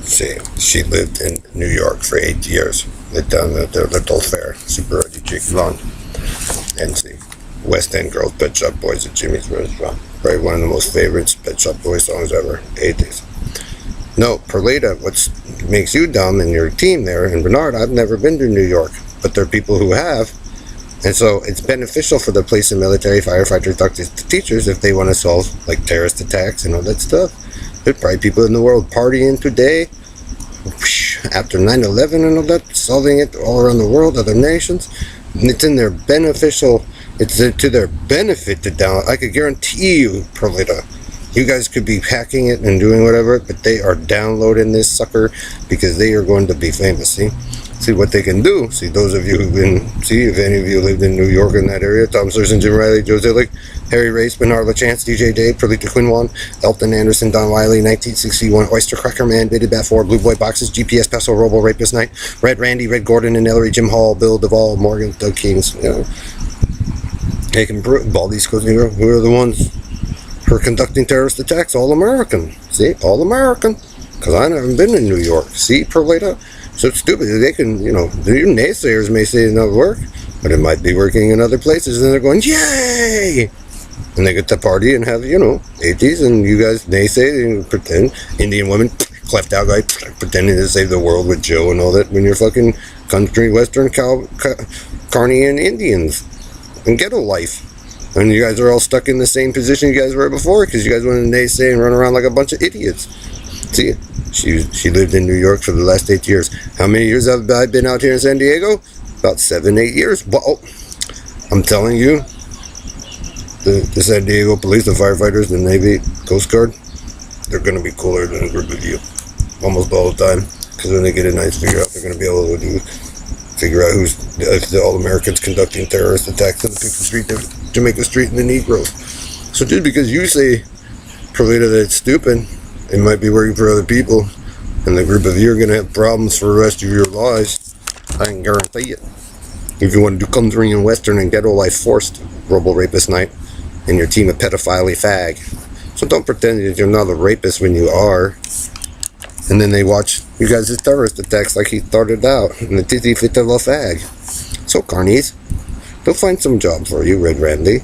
See, she lived in New York for 8 years. Lived down at the Little Fair, super ruddy cheeky blonde. And see, West End Girls, Pet Shop Boys at Jimmy's Restaurant. Probably one of the most favorite Pet Shop Boys songs ever, 80s. No, Perlita, what makes you dumb and your team there, and Bernard, I've never been to New York, but there are people who have. And so it's beneficial for the police and military, firefighters, doctors, teachers if they want to solve like terrorist attacks and all that stuff. There's probably people in the world partying today after 9/11 and all that, solving it all around the world, other nations. And it's in their beneficial, it's to their benefit to download. I could guarantee you, Perlita, you guys could be hacking it and doing whatever, but they are downloading this sucker because they are going to be famous. See what they can do. See, those of you who've been, see, if any of you lived in New York in that area, Tom Serson, Jim Riley, Joe Zillick, Harry Race, Bernard LaChance, DJ Dave, Perlita Quinwan, Elton Anderson, Don Wiley, 1961, Oyster Cracker Man, Bitty Bat 4, Blue Boy Boxes, GPS Peso, Robo Rapist Night, Red Randy, Red Gordon and Ellery, Jim Hall, Bill Duvall, Morgan, Doug Kings, you know. They can prove, Baldy Schools, who are the ones who are conducting terrorist attacks, all American. See, all American. Because I haven't been in New York. See, Perlita? So stupid. They can, you know, your naysayers may say it not work, but it might be working in other places, and they're going, yay! And they get to party and have, you know, 80s, and you guys naysay and pretend. Indian women, cleft out guy, pretending to save the world with Joe and all that when you're fucking country western Carney Indians and ghetto life. And you guys are all stuck in the same position you guys were before because you guys went to naysay and run around like a bunch of idiots. See, she lived in New York for the last 8 years. How many years have I been out here in San Diego? About 7, 8 years. Well, I'm telling you, the San Diego police, the firefighters, the Navy, Coast Guard, they're going to be cooler than a group of you. Almost all the time. Because when they get a nice figure out, they're going to be able to figure out who's the All-Americans conducting terrorist attacks on the People Street, Jamaica Street, and the Negroes. So just because you say, Perlita, that it's stupid, it might be working for other people, and the group of you are going to have problems for the rest of your lives. I can guarantee it. If you want to do country and western and ghetto life forced, Robo Rapist Night, and your team of pedophile fag. So don't pretend that you're not a rapist when you are. And then they watch you guys' terrorist attacks like he started out, and the titty fit of a fag. So carnies, they'll find some job for you, Red Randy.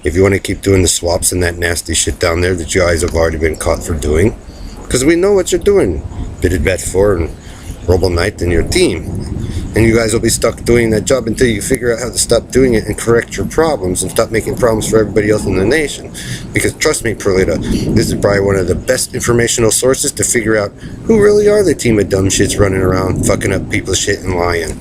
If you want to keep doing the swaps and that nasty shit down there that you guys have already been caught for doing. Because we know what you're doing. Bitted Bet 4 and Robo Knight and your team. And you guys will be stuck doing that job until you figure out how to stop doing it and correct your problems and stop making problems for everybody else in the nation. Because trust me, Perlita, this is probably one of the best informational sources to figure out who really are the team of dumb shits running around fucking up people's shit and lying.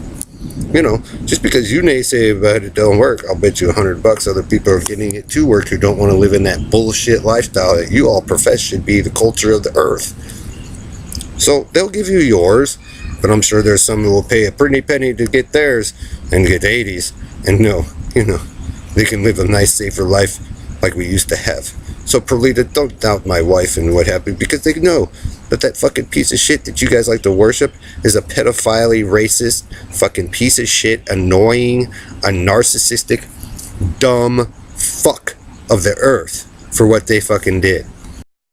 You know, just because you naysay about it don't work, I'll bet you $100 other people are getting it to work who don't want to live in that bullshit lifestyle that you all profess should be the culture of the earth. So they'll give you yours, but I'm sure there's some who will pay a pretty penny to get theirs and get 80s. And no, you know, they can live a nice, safer life like we used to have. So Perlita, don't doubt my wife and what happened, because they know that fucking piece of shit that you guys like to worship is a pedophile, racist, fucking piece of shit, annoying, a narcissistic, dumb fuck of the earth for what they fucking did.